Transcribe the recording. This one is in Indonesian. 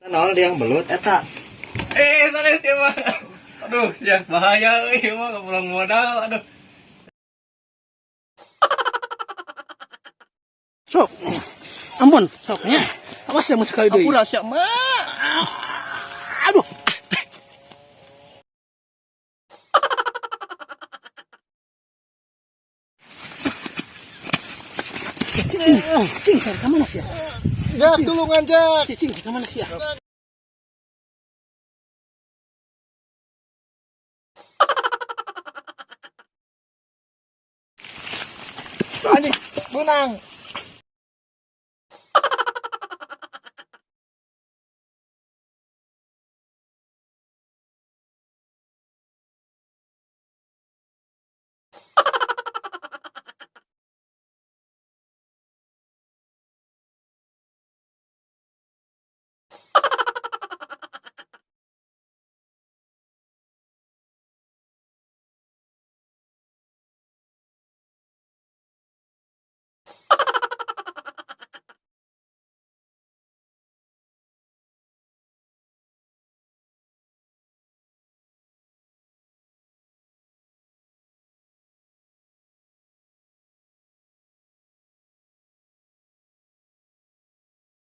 Nah, dia yang belut eta. Sana siapa? Aduh, ya bahaya euy mah pulang modal. Aduh. Sok. Ampun, soknya. Awas ya sekali deui. Apura sia mah. Aduh. Cing, saya ke mana sih? Jak tulungan Jak. Cing, ke mana sih? Anjing, benang.